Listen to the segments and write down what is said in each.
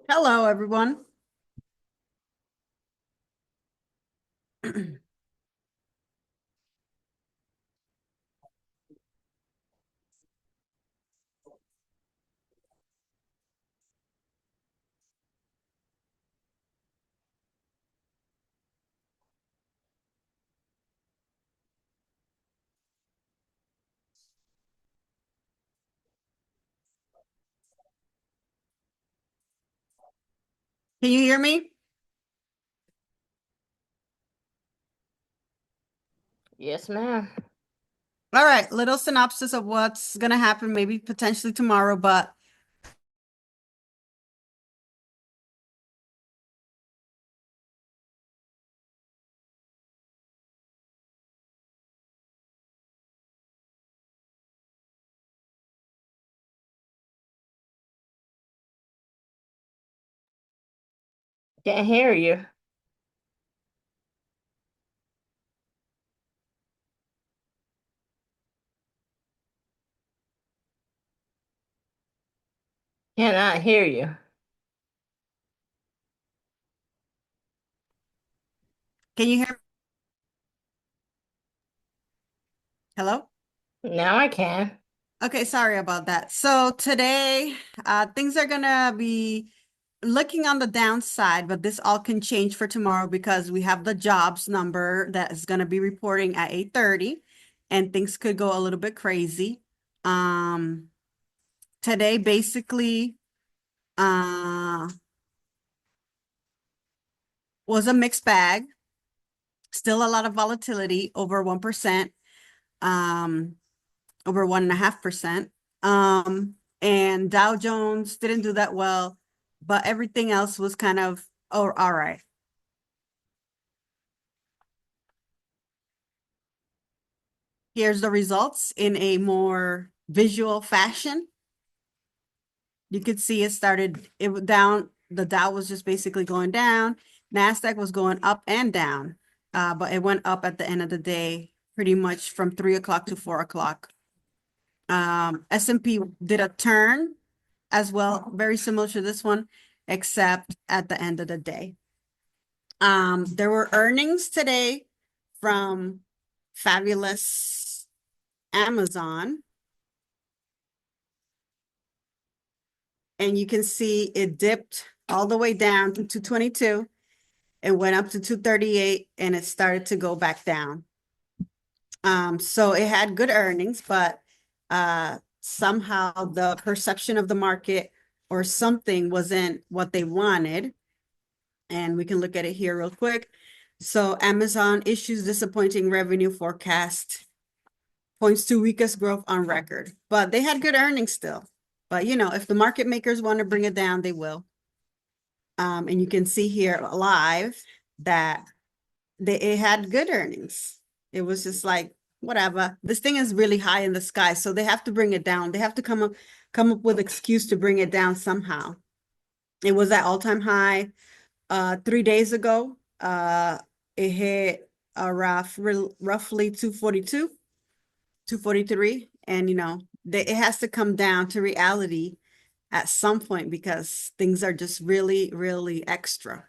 Hello, everyone. Can you hear me? Yes, ma'am. All right, little synopsis of what's going to happen maybe potentially tomorrow, but Can't hear you. Cannot hear you. can you hear me? Hello? Now I can. Okay, sorry about that. So today, things are going to be looking on the downside, but this all can change for tomorrow because we have the jobs number that is going to be reporting at 8:30 and things could go a little bit crazy. Um, Today basically uh was a mixed bag. Still a lot of volatility, over 1%, um, over 1.5%. And Dow Jones didn't do that well, but everything else was kind of, oh, all right. Here's the results in a more visual fashion. You could see it was down. The Dow was just basically going down. NASDAQ was going up and down, but it went up at the end of the day, pretty much from 3 o'clock to 4 o'clock. S&P did a turn as well, very similar to this one, except at the end of the day. There were earnings today from fabulous Amazon. And you can see it dipped all the way down to 222. It went up to 238 and it started to go back down. So it had good earnings, but somehow the perception of the market or something wasn't what they wanted. And we can look at it here real quick. So Amazon issues disappointing revenue forecast, points to weakest growth on record, but they had good earnings still. But if the market makers want to bring it down, they will. And you can see here live that it had good earnings. It was just like, whatever. This thing is really high in the sky, so they have to bring it down. They have to come up with excuse to bring it down somehow. It was at all-time high 3 days ago. It hit roughly 242, 243, and it has to come down to reality at some point because things are just really, really extra.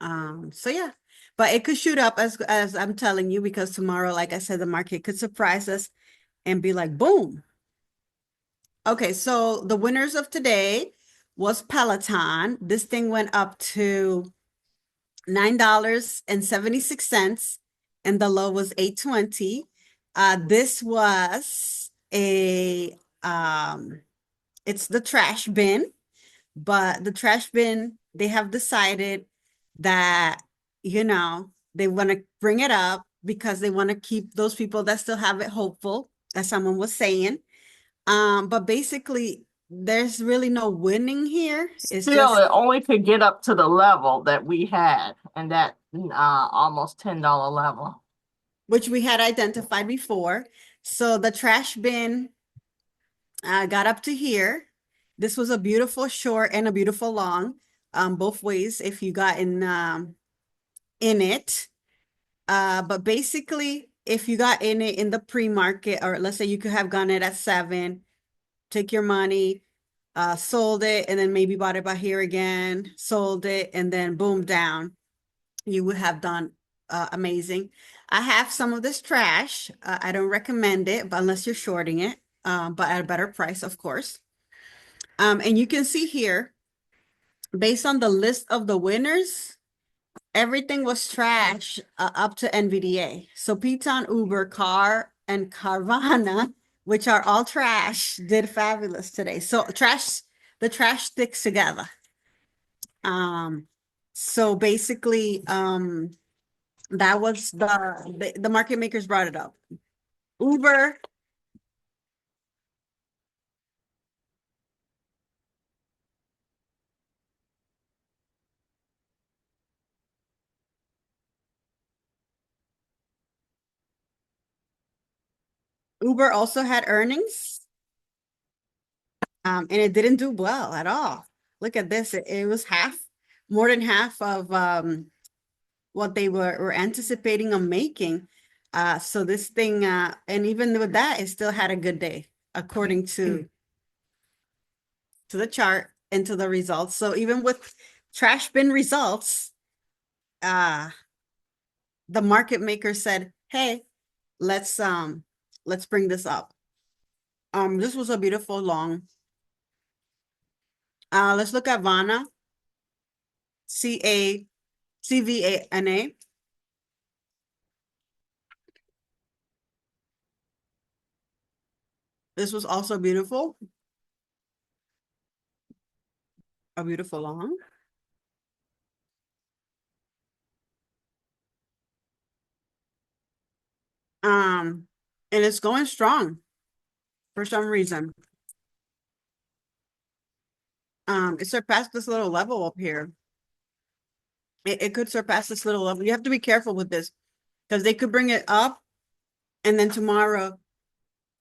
So yeah, but it could shoot up as I'm telling you, because tomorrow, like I said, the market could surprise us and be like, boom. Okay, so the winners of today was Peloton. This thing went up to $9.76 and the low was 820. This was it's the trash bin. But the trash bin, they have decided that, they want to bring it up because they want to keep those people that still have it hopeful, as someone was saying. But basically, there's really no winning here. It's Still, just, it only could get up to the level that we had, and that almost $10 level. which we had identified before. So the trash bin got up to here. This was a beautiful short and a beautiful long, both ways if you got in it. But basically, if you got in it in the pre-market, or let's say you could have gone it at 7, take your money, sold it, and then maybe bought it back here again, sold it, and then boom, down. You would have done amazing. I have some of this trash. I don't recommend it, but unless you're shorting it, but at a better price, of course. And you can see here, based on the list of the winners, everything was trash up to NVDA. So Piton, Uber, Car, and Carvana, which are all trash, did fabulous today. So the trash sticks together. So basically, that was the market makers brought it up. Uber, Uber also had earnings, and it didn't do well at all. Look at this. It was more than half of what they were anticipating on making. So this thing, and even with that, it still had a good day, according to the chart and to the results. So even with trash bin results, uh, the market maker said, "Hey, let's bring this up." This was a beautiful long. Let's look at Vana, CVANA. This was also beautiful, a beautiful long. And it's going strong for some reason. It surpassed this little level up here. It could surpass this little level. You have to be careful with this because they could bring it up and then tomorrow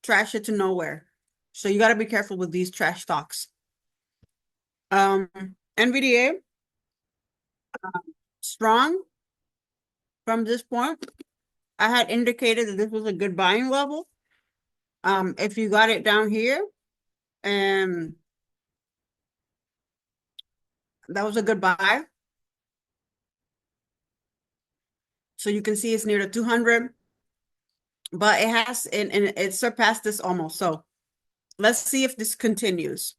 trash it to nowhere. So you got to be careful with these trash stocks. Um, NVDA, strong from this point. I had indicated that this was a good buying level. If you got it down here, and that was a good buy. So you can see it's near the 200, but it has, and it surpassed this almost. So let's see if this continues.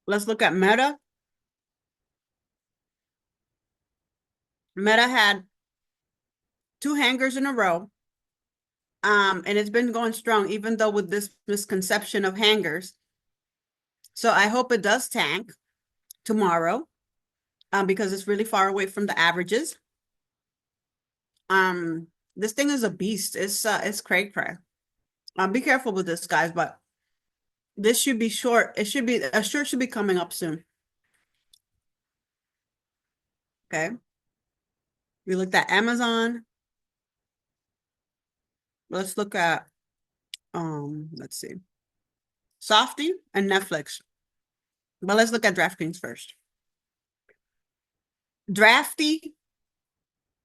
Let's look at Meta. Meta had two hangers in a row. And it's been going strong, even though with this misconception of hangers. So I hope it does tank tomorrow, because it's really far away from the averages. This thing is a beast. It's cray cray. Be careful with this, guys, but this should be short. It should be a short should be coming up soon. Okay. We looked at Amazon. Let's look at let's see. Softy and Netflix. But let's look at DraftKings first. Drafty,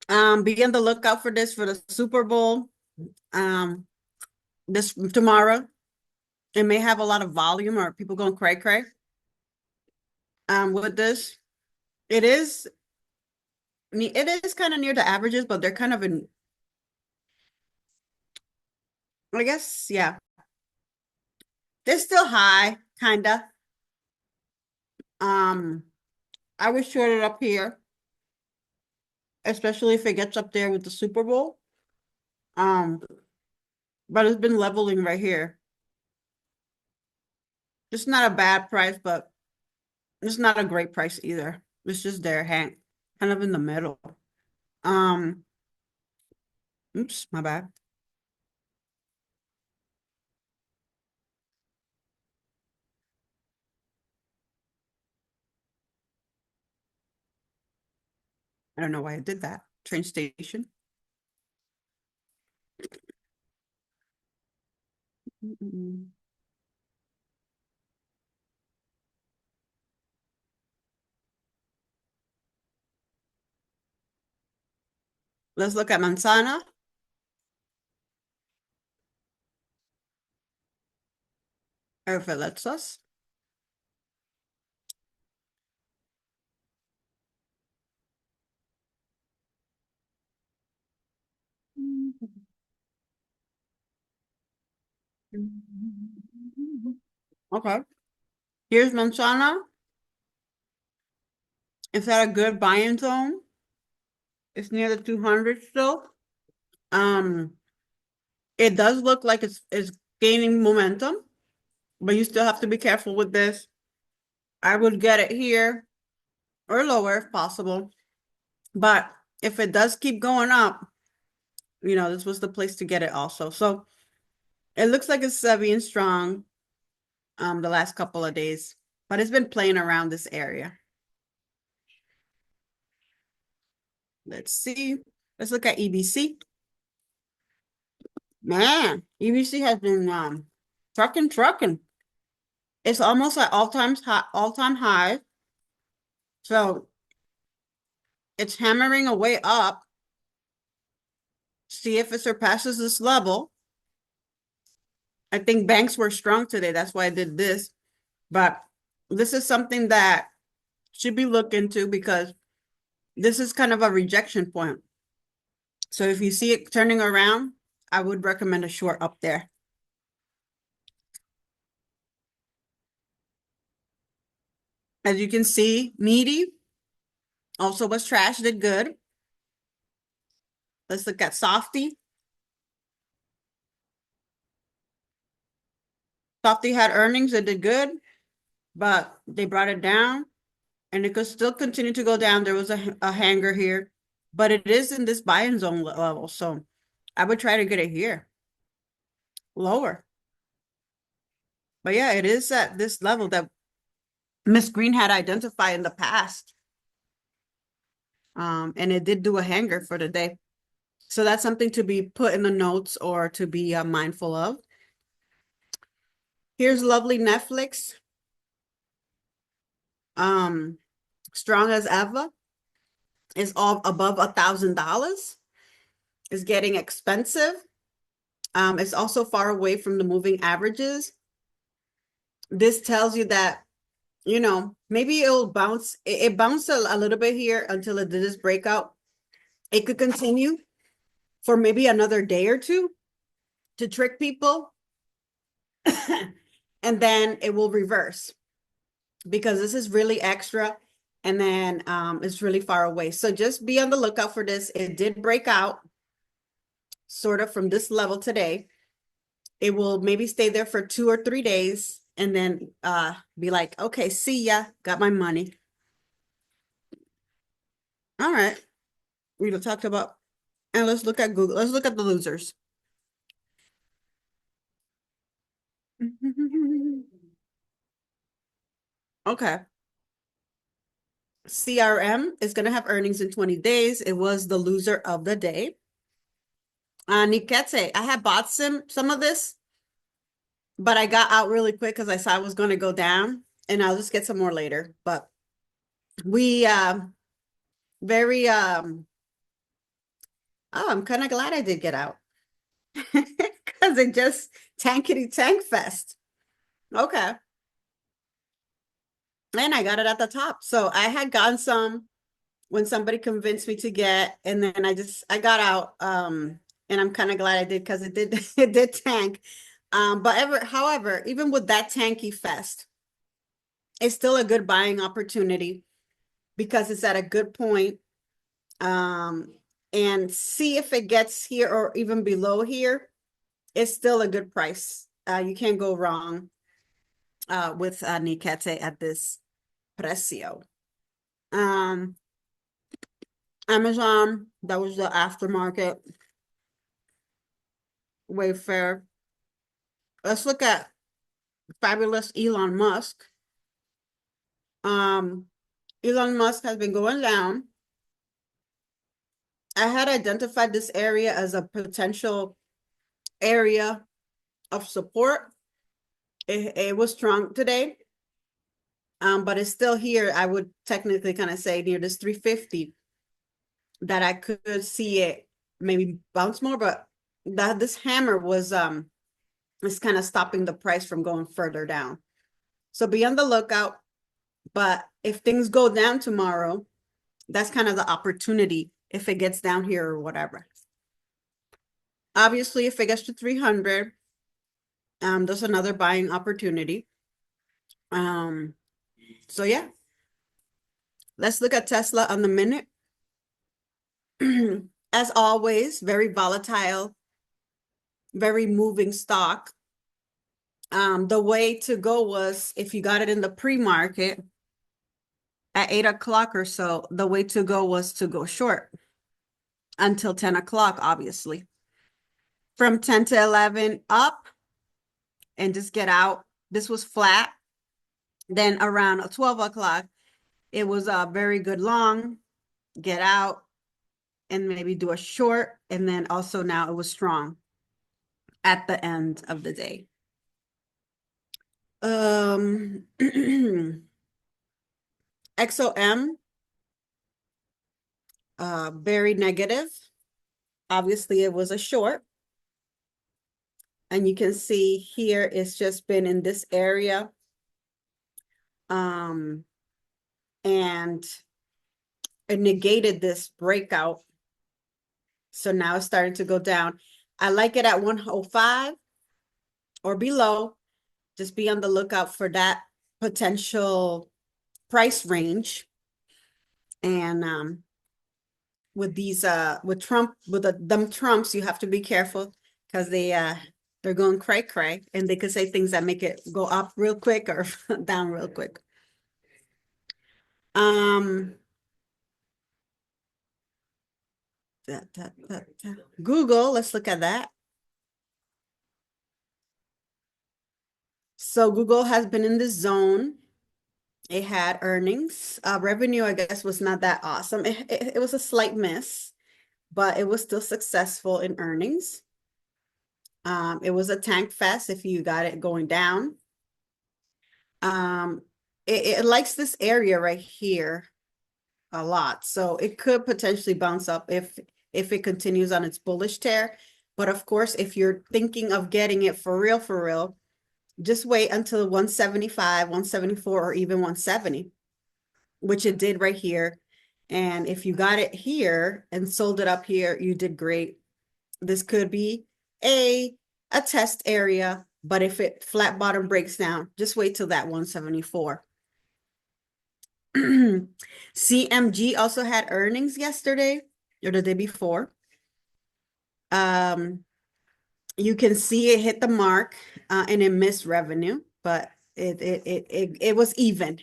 be on the lookout for this for the Super Bowl. This tomorrow. It may have a lot of volume or people going cray cray. With this, it is, I mean, it is kind of near the averages, but they're kind of in, I guess, yeah. They're still high, kinda. Um, I would short it up here, especially if it gets up there with the Super Bowl. Um, but it's been leveling right here. It's not a bad price, but it's not a great price either. It's just there, hang, kind of in the middle. Um, oops, my bad. I don't know why I did that. Train station. Let's look at manzana. If it lets us. Okay. Here's manzana. It's at a good buying zone. It's near the 200 still. Um, it does look like it's gaining momentum, but you still have to be careful with this. I would get it here or lower if possible. But if it does keep going up, this was the place to get it also. So it looks like it's being strong the last couple of days, but it's been playing around this area. Let's see. Let's look at EBC. Man, EBC has been trucking. It's almost at all-time high. So it's hammering away up. See if it surpasses this level. I think banks were strong today. That's why I did this. But this is something that should be looked into because this is kind of a rejection point. So if you see it turning around, I would recommend a short up there. As you can see, meaty also was trash, did good. Let's look at Softy. Softy had earnings, it did good, but they brought it down and it could still continue to go down. There was a hanger here, but it is in this buying zone level. So I would try to get it here, lower. But yeah, it is at this level that Miss Green had identified in the past. And it did do a hanger for the day. So that's something to be put in the notes or to be mindful of. Here's lovely Netflix. Strong as ever. Is all above $1,000. It's getting expensive. It's also far away from the moving averages. This tells you that, maybe it'll bounce. It bounced a little bit here until it did this breakout. It could continue for maybe another day or two to trick people. And then it will reverse because this is really extra and then it's really far away. So just be on the lookout for this. It did break out sort of from this level today. It will maybe stay there for 2 or 3 days and then be like, okay, see ya, got my money. All right. We talked about, and let's look at Google. Let's look at the losers. Okay. CRM is going to have earnings in 20 days. It was the loser of the day. Nikete, I had bought some of this, but I got out really quick because I saw it was going to go down, and I'll just get some more later. But we very oh, I'm kind of glad I did get out because it just tankety tank fest. Okay. And I got it at the top. So I had gotten some when somebody convinced me to get, and then I got out. And I'm kind of glad I did because it did it did tank. However, even with that tanky fest, it's still a good buying opportunity because it's at a good point. And see if it gets here or even below here. It's still a good price. You can't go wrong with Nikete at this precio. Amazon, that was the aftermarket. Wayfair. Let's look at fabulous Elon Musk. Elon Musk has been going down. I had identified this area as a potential area of support. It was strong today. But it's still here. I would technically kind of say near this 350 that I could see it maybe bounce more, but this hammer was is kind of stopping the price from going further down. So be on the lookout. But if things go down tomorrow, that's kind of the opportunity if it gets down here or whatever. Obviously, if it gets to 300, there's another buying opportunity. Um, so yeah, let's look at Tesla on the minute. As always, very volatile, very moving stock. The way to go was if you got it in the pre-market at 8 o'clock or so, the way to go was to go short until 10 o'clock, obviously. From 10 to 11 up and just get out. This was flat. Then around 12 o'clock, it was a very good long, get out and maybe do a short. And then also now it was strong at the end of the day. XOM, very negative. Obviously, it was a short. And you can see here, it's just been in this area. And it negated this breakout. So now it's starting to go down. I like it at 105 or below. Just be on the lookout for that potential price range. And with these with Trump, with them Trumps, you have to be careful because they're going cray cray and they could say things that make it go up real quick or down real quick. Google, let's look at that. So Google has been in the zone. It had earnings. Revenue, I guess, was not that awesome. It was a slight miss, but it was still successful in earnings. It was a tank fest if you got it going down. It likes this area right here a lot. So it could potentially bounce up if it continues on its bullish tear. But of course, if you're thinking of getting it for real, just wait until 175, 174, or even 170, which it did right here. And if you got it here and sold it up here, you did great. This could be a test area, but if it flat bottom breaks down, just wait till that 174. CMG also had earnings yesterday or the day before. You can see it hit the mark and it missed revenue, but it was even.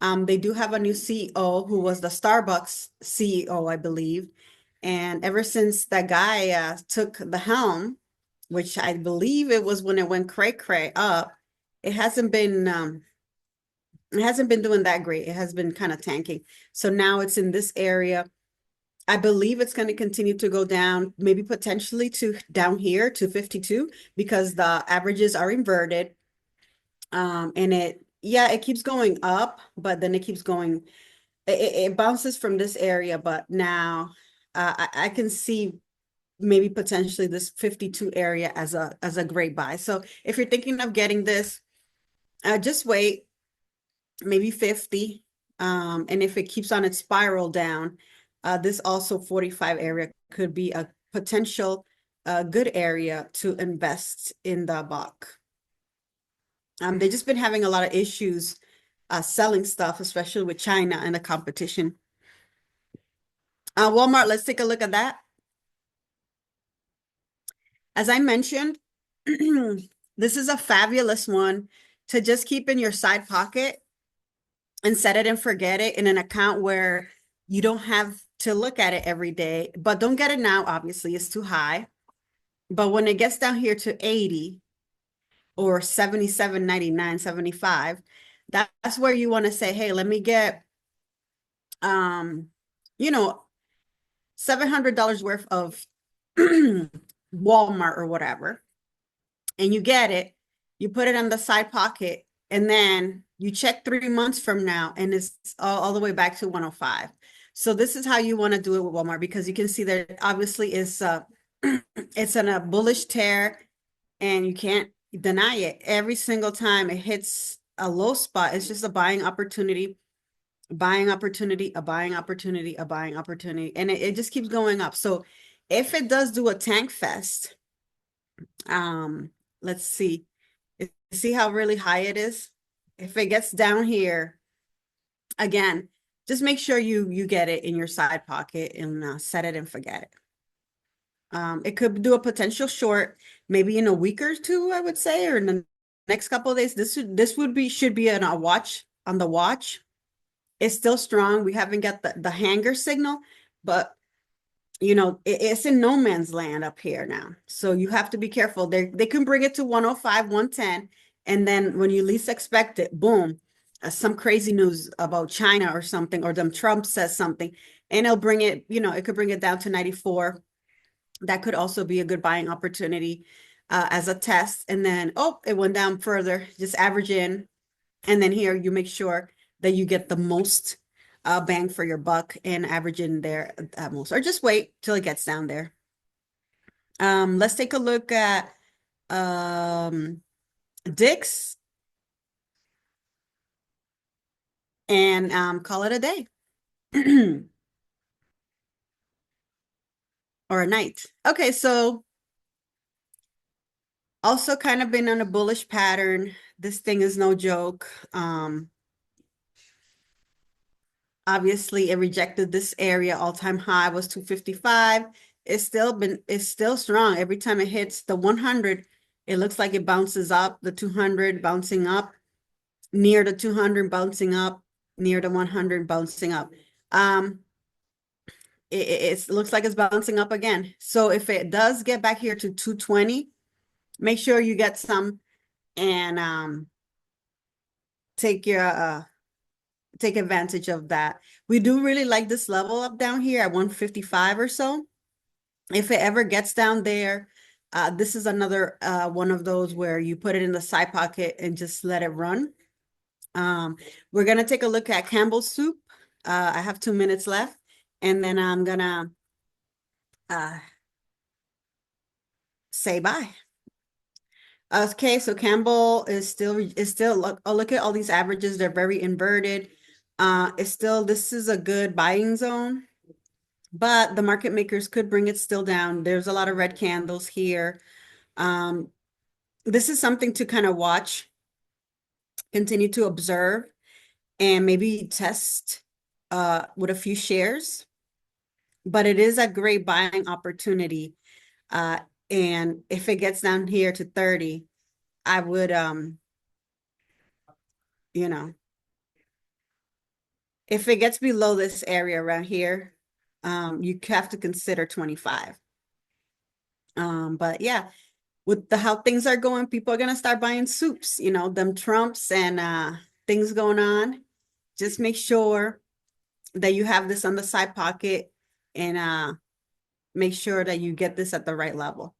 They do have a new CEO who was the Starbucks CEO, I believe. And ever since that guy took the helm, which I believe it was when it went cray up, it hasn't been doing that great. It has been kind of tanking. So now it's in this area. I believe it's going to continue to go down, maybe potentially to down here to 52 because the averages are inverted. And it keeps going up, but then it keeps going, it bounces from this area, but now I can see maybe potentially this 52 area as a great buy. So if you're thinking of getting this, just wait, maybe 50. And if it keeps on its spiral down, this also 45 area could be a potential good area to invest in the buck. They've just been having a lot of issues selling stuff, especially with China and the competition. Walmart, let's take a look at that. As I mentioned, this is a fabulous one to just keep in your side pocket and set it and forget it in an account where you don't have to look at it every day. But don't get it now, obviously, it's too high. But when it gets down here to 80 or 77.99, 75, that's where you want to say, hey, let me get you know, $700 worth of Walmart or whatever. And you get it, you put it in the side pocket, and then you check 3 months from now, and it's all the way back to 105. So this is how you want to do it with Walmart, because you can see that obviously is it's in a bullish tear, and you can't deny it. Every single time it hits a low spot, it's just a buying opportunity, buying opportunity, a buying opportunity, a buying opportunity, and it just keeps going up. So if it does do a tank fest, let's see. See how really high it is? If it gets down here, again, just make sure you get it in your side pocket and set it and forget it. It could do a potential short, maybe in a week or two, I would say, or in the next couple of days. This should be on a watch, on the watch. It's still strong. We haven't got the hanger signal, but it's in no man's land up here now. So you have to be careful. They can bring it to 105, 110, and then when you least expect it, boom, some crazy news about China or something, or them Trump says something, and it'll bring it, it could bring it down to 94. That could also be a good buying opportunity as a test. And then, oh, it went down further, just average in. And then here you make sure that you get the most bang for your buck and average in there at most, or just wait till it gets down there. Let's take a look at Dick's and call it a day or a night. Okay, so also kind of been on a bullish pattern. This thing is no joke. Obviously, it rejected this area. All-time high was 255. It's still strong. Every time it hits the 100, it looks like it bounces up. The 200 bouncing up, near the 200 bouncing up, near the 100 bouncing up. It looks like it's bouncing up again. So if it does get back here to 220, make sure you get some and take advantage of that. We do really like this level up down here at 155 or so. If it ever gets down there, this is another one of those where you put it in the side pocket and just let it run. We're gonna take a look at Campbell's soup. I have 2 minutes left, and then I'm gonna say bye. Okay, so Campbell is still look at all these averages. They're very inverted. This is a good buying zone, but the market makers could bring it still down. There's a lot of red candles here. This is something to kind of watch, continue to observe, and maybe test with a few shares. But it is a great buying opportunity. And if it gets down here to 30, I would if it gets below this area around here, you have to consider 25. But yeah, with how things are going, people are gonna start buying soups, them Trumps and things going on. Just make sure that you have this on the side pocket and make sure that you get this at the right level.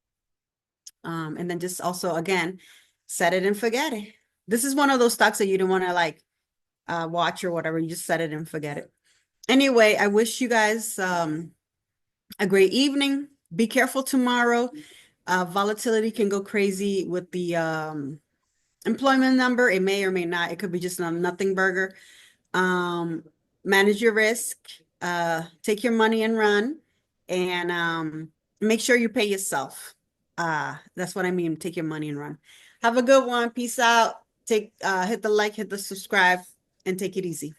And then just also, again, set it and forget it. This is one of those stocks that you don't want to watch or whatever. You just set it and forget it. Anyway, I wish you guys a great evening. Be careful tomorrow. Volatility can go crazy with the employment number. It may or may not. It could be just a nothing burger. Manage your risk. Take your money and run. And make sure you pay yourself. That's what I mean. Take your money and run. Have a good one. Peace out. Hit the like, hit the subscribe, and take it easy.